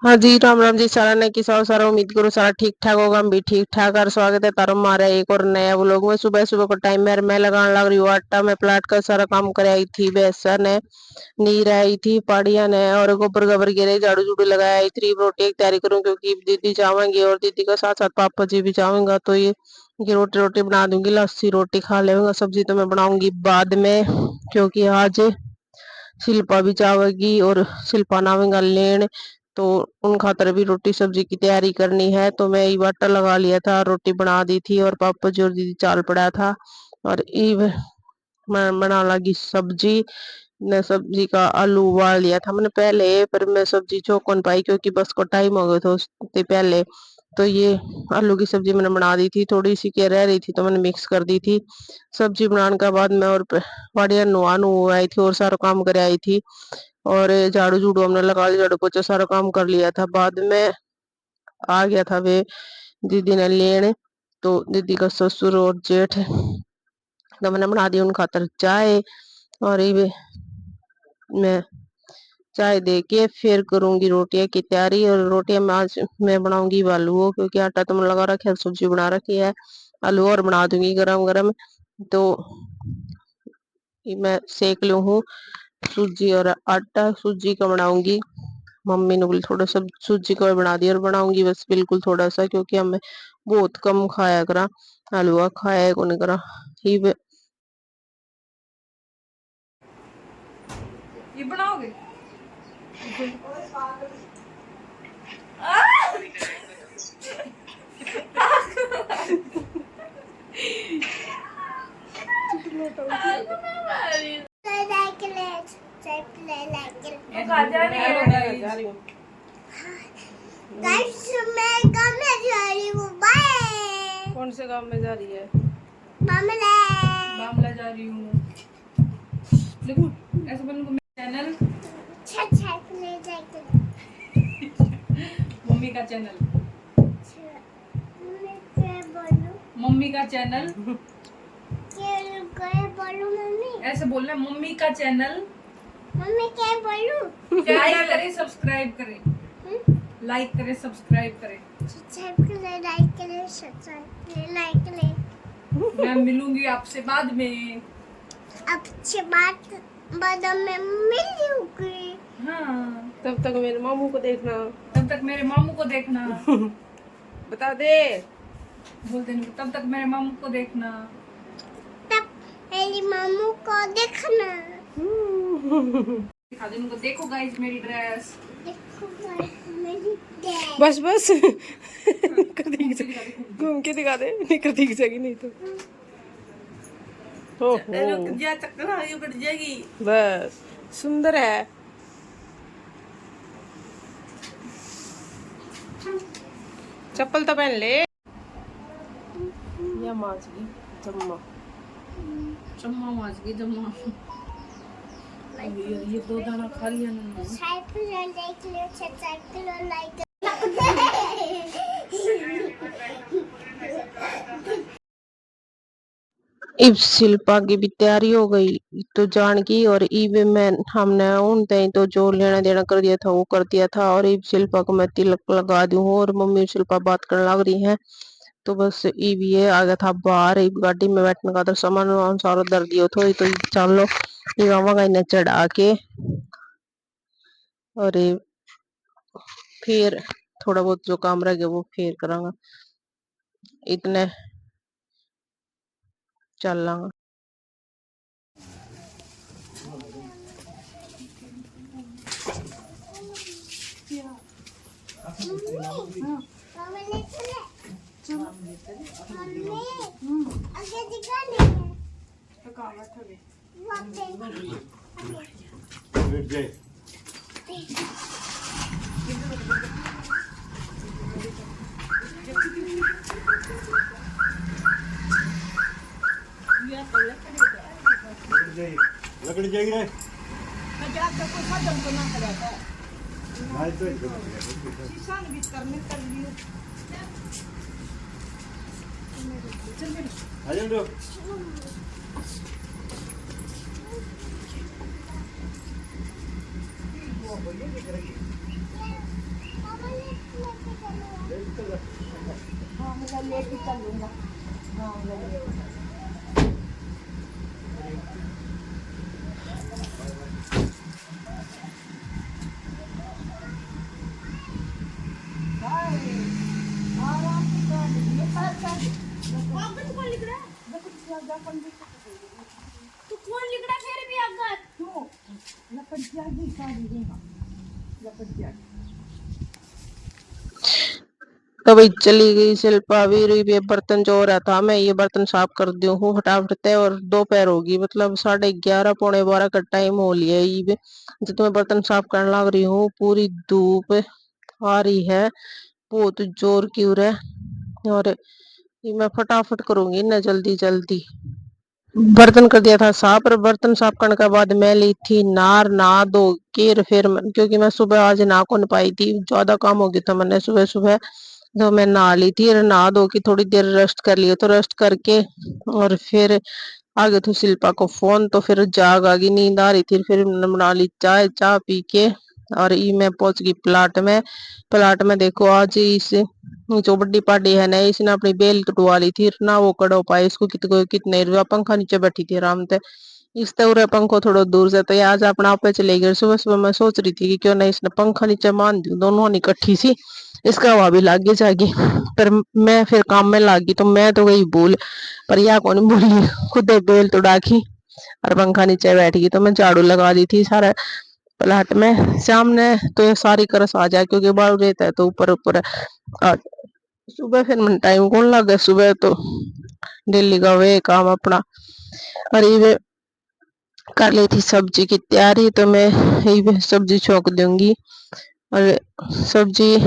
हाँ जी, राम राम जी। सारा ने किसा सारा उम्मीद करो सारा ठीक ठाक होगा। हम भी ठीक ठाक। और स्वागत है तारो मारा एक और नया व्लॉग में। सुबह सुबह का टाइम है, मैं लगाने लग रही हूँ आटा। मैं प्लाट का सारा काम कर आई थी, बेसन है, नीर आई थी, पाड़ियां ने और गोबर गोबर गिरे, झाड़ू झूड़ू लगाया आई थी। रोटी की तैयारी करूँ क्योंकि दीदी जावेंगे और दीदी का साथ साथ पापा जी भी जावेंगे, तो ये रोटी रोटी बना दूंगी। लस्सी रोटी खा लेगा। सब्जी तो मैं बनाऊंगी बाद में, क्योंकि आज शिल्पा भी जावेगी और शिल्पा नावेगा लेन, तो उन खातर भी रोटी सब्जी की तैयारी करनी है। तो मैं ये आटा लगा लिया था, रोटी बना दी थी और पापा जी और दीदी चाल पड़ा था। और ये मैं बना लगी सब्जी। मैं सब्जी का आलू उबाल लिया था मैंने पहले, पर मैं सब्जी चौक नहीं पाई क्योंकि बस को टाइम हो गया था उससे पहले। तो ये आलू की सब्जी मैंने बना दी थी, थोड़ी सी के रह रही थी तो मैंने मिक्स कर दी थी। सब्जी बनाने के बाद मैं और बढ़िया नुआ नु आई थी और सारा काम कर आई थी। और झाड़ू झूड़ू हमने लगा लिया, झाड़ू पोछा सारा काम कर लिया था। बाद में आ गया था वे दीदी ने लेने, तो दीदी का ससुर और जेठ, तो मैंने बना दी उन खातर चाय। और ये मैं चाय दे के फिर करूंगी रोटियां की तैयारी। और रोटियां मैं आज मैं बनाऊंगी आलू, क्योंकि आटा तो मैं लगा रखा है, सब्जी बना रखी है। आलू और बना दूंगी गरम गरम। तो ये मैं सेक लू हूँ सूजी और आटा। सूजी का बनाऊंगी, मम्मी ने बोली थोड़ा सा सूजी का बना दिया और बनाऊंगी बस बिल्कुल थोड़ा सा, क्योंकि हमें बहुत कम खाया करा, हलवा खाया को नहीं करा। ये बनाओगे? कौन से गांव में जा रही है? मामला जा रही हूँ। देखो ऐसे बोलो चैनल, मम्मी का चैनल, मम्मी का चैनल ऐसे बोलना, मम्मी का चैनल। मम्मी क्या बोलूं? लाइक करें सब्सक्राइब करें, लाइक करें सब्सक्राइब करें। सब्सक्राइब करें, लाइक करें, सब्सक्राइब करें, लाइक करें। मैं मिलूंगी आपसे बाद में। आपसे बात बाद में मिलूंगी। हाँ, तब तक मेरे मामू को देखना। तब तक मेरे मामू को देखना। बता दे। बोलते नहीं, तब तक मेरे मामू को देखना। तब मेरी मामू को देखना। दिखा दे उनको, देखो गाइस मेरी ड्रेस। देखो मेरी ड्रेस। बस बस घूम के दिखा दे, निकर दिख जाएगी नहीं तो। रुक जा, चक्कर आ गई, बढ़ जाएगी। बस सुंदर है। चप्पल तो पहन ले। या माजगी जम्मा, चम्मा माज गई जम्मा। ये दो दाना खा लिया ना। साइकिल लाइक ले, साइकिल लाइक। इब शिल्पा की भी तैयारी हो गई तो जान की। और इब मैं हमने उन तय तो जो लेना देना कर दिया था वो कर दिया था। और इब शिल्पा को मैं तिलक लगा दी हूँ और मम्मी और शिल्पा बात करने लग रही हैं। तो बस इब ये आ गया था बाहर, इब गाड़ी में बैठने का तो सामान वामान सारा दर दियो थो। तो चलो इवामा इन्हें चढ़ा के और फिर थोड़ा बहुत जो काम रह गया वो फिर करांगा, इतने चल लांगा। आगे दिखा नहीं है। तो कहाँ बैठा भी? वहाँ पे। लकड़ी चाहिए रे। मैं जाकर कोई साधन को ना कराता। भाई तो शीशा भी करने कर लियो। चल मेरे आ जाओ। मामा हाँ मैं लेके चलूंगा। हाँ मैं आराम से कर ये पैर कर अपन कौन लिख रहा है देखो अपन तू कौन लिख रहा है फिर भी अगर क्यों लपट जाएगी सारी देगा लपट जाएगी। तो भाई चली गई शिल्पा भी रही भी बर्तन जो हो रहा था मैं ये बर्तन साफ कर दी हूँ फटाफट से और दोपहर होगी मतलब 11:30 पौने 12 का टाइम हो लिया ये भी जब मैं बर्तन साफ करने लग रही हूँ पूरी धूप आ रही है बहुत जोर की उरे और ये मैं फटाफट करूंगी ना जल्दी जल्दी बर्तन कर दिया था साफ और बर्तन साफ करने के बाद मैं ली थी नार नहा धो के फिर क्योंकि मैं सुबह आज नहा कौन पाई थी ज्यादा काम हो गया था मैंने सुबह सुबह तो मैं नहा ली थी और नहा धो के थोड़ी देर रेस्ट कर लिया तो रेस्ट करके और फिर आ गए थे शिल्पा को फोन तो फिर जाग आ गई नींद आ रही थी फिर मैंने बना ली चाय चाय पी के और ये मैं पहुंच गई प्लाट में देखो आज इस जो बड़ी पार्टी है ना इसने अपनी बेल कटवा ली थी ना वो कड़ो पाए इसको कितने रुपया पंखा नीचे बैठी थी आराम से इस तरह पंखो थोड़ा दूर से तो ये आज अपना आप पे चले गए सुबह सुबह मैं सोच रही थी कि क्यों ना इसने पंखा नीचे मान दी दोनों इकट्ठी सी इसका हवा भी लाग जाएगी पर मैं फिर काम में लागी तो मैं तो गई भूल पर यह कौन बोली खुद बेल तो डाकी और पंखा नीचे बैठ गई तो मैं झाड़ू लगा दी थी सारा प्लाट में शाम ने तो ये सारी करस आ जाए क्योंकि बालू रहता है तो ऊपर ऊपर सुबह फिर मन टाइम कौन लगे सुबह तो डेली का वे काम अपना और ये कर ली थी सब्जी की तैयारी तो मैं ये सब्जी छोंक दूंगी और सब्जी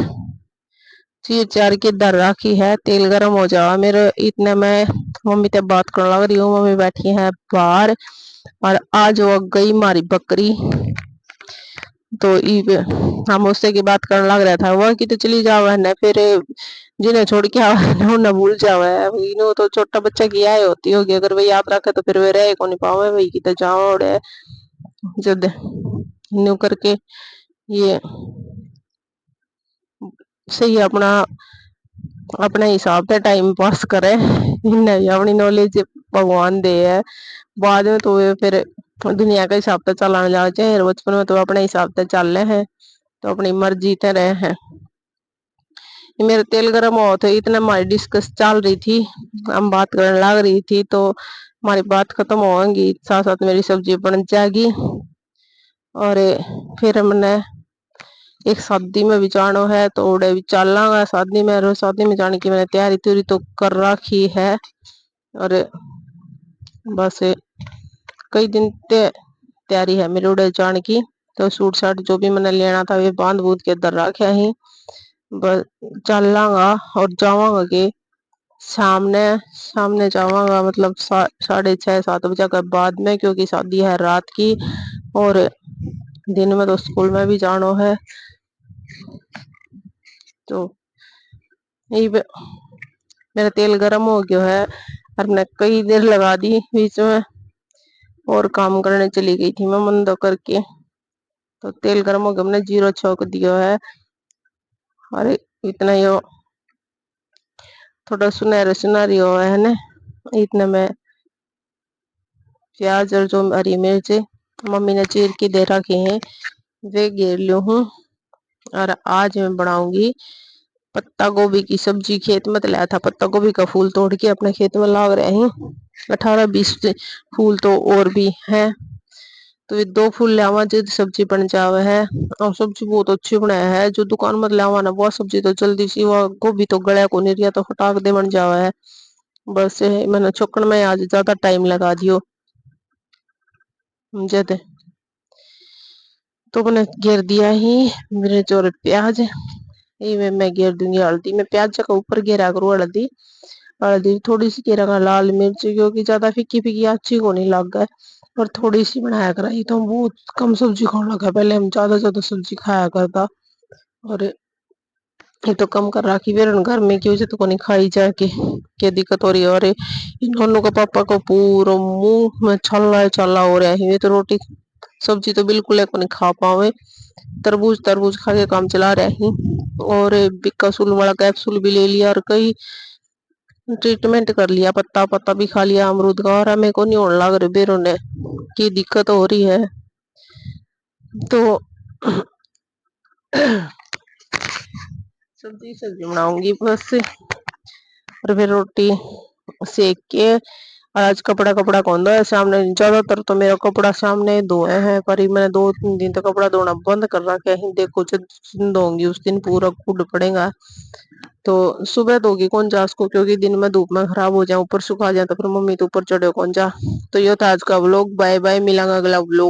चीर चार के दर रखी है तेल गरम हो जावा मेरे इतने में मम्मी ते बात करने लग रही हूँ मम्मी बैठी है बाहर और आज वो गई हमारी बकरी तो हम उससे की बात करने लग रहा था वह की तो चली जावा है फिर जिन्हें छोड़ के आवा है ना उन्हें भूल जावा है इन्हों तो छोटा बच्चा की आय होती होगी अगर वही याद रखे तो फिर वे रहे को नहीं पावे वही की तो जावा उड़े जद न्यू करके ये सही अपना अपने हिसाब से टाइम पास करे नहीं अपनी नॉलेज भगवान दे है बाद में तो वे फिर दुनिया का हिसाब से चलाने लग जाए बचपन में तो अपने हिसाब से चल रहे हैं तो अपनी मर्जी से रहे हैं मेरा तेल गर्म हो तो इतना हमारी डिस्कस चल रही थी हम बात करने लग रही थी तो हमारी बात खत्म होगी साथ साथ मेरी सब्जी बन जाएगी और फिर हमने एक शादी में भी जाना है तो उड़े भी चलांगा शादी में जाने की मैंने तैयारी तुरी तो कर रखी है और बस कई दिन तैयारी है मेरे उड़े जाने की तो सूट साट जो भी मैंने लेना था वे बांध बूंद के इधर रखे ही बस चलांगा और जावांगा के सामने सामने जावांगा मतलब 6:30-7 बजे के बाद में क्योंकि शादी है रात की और दिन में तो स्कूल में भी जाना है तो यही मेरा तेल गर्म हो गया है और मैंने कई देर लगा दी बीच में और काम करने चली गई थी मैं मंदो करके तो तेल गर्म हो गया मैंने जीरो छोक दिया है और इतना यो थोड़ा सुनहरे सुनहरी हो है ना इतने में प्याज और जो हरी मिर्च मम्मी ने चीर के दे रखी है वे घेर लियो हूँ और आज मैं बनाऊंगी पत्ता गोभी की सब्जी खेत में तो लाया था पत्ता गोभी का फूल तोड़ के अपने खेत में लाग रहे हैं 18-20 फूल तो और भी हैं तो ये 2 फूल लावा जो सब्जी बन जावे है और सब्जी बहुत अच्छी बनाया है जो दुकान में लावा ना वो सब्जी तो जल्दी सी वो गोभी तो गला को नहीं रिया तो फटाक दे बन जावा है बस मैंने छोकन में आज ज्यादा टाइम लगा दियो जद तो मैंने घेर दिया ही मिर्च और प्याज ये मैं घेर दूंगी हल्दी में प्याज का ऊपर घेरा करूँ हल्दी हल्दी थोड़ी सी घेरा लाल मिर्च क्योंकि ज्यादा फीकी फीकी अच्छी को नहीं लग गए और थोड़ी सी बनाया कराई तो बहुत कम सब्जी खाने लगा पहले हम ज्यादा सब्जी खाया करता और ये तो कम कर रखी फिर घर में की वजह तो को नहीं खाई जाके क्या दिक्कत हो रही है और इन दोनों का पापा को पूरा मुंह में छल्ला छल्ला हो रहा है ये तो रोटी सब्जी तो बिल्कुल एक नहीं खा पावे। तरबूज तरबूज खा के काम चला रहे ही। और बिकासुल वाला कैप्सूल भी ले लिया और कई ट्रीटमेंट कर लिया, पत्ता पत्ता भी खा लिया अमरूद का, और हमें को नहीं होने लग रहे बेरों ने की दिक्कत हो रही है। तो सब्जी सब्जी बनाऊंगी बस, और फिर रोटी सेक के। और आज कपड़ा कपड़ा कौन धोया सामने, ज्यादातर तो मेरा कपड़ा सामने धोए हैं, पर मैंने 2-3 दिन तक कपड़ा धोना बंद कर रखा है। देखो जिस दिन धोऊंगी उस दिन पूरा कूड़ पड़ेगा। तो सुबह धोगी कौन जा उसको, क्योंकि दिन में धूप में खराब हो जाए, ऊपर सुखा जाए तो फिर मम्मी तो ऊपर चढ़े कौन जा। तो ये था आज का व्लॉग, बाय बाय, मिलांगे अगला व्लॉग।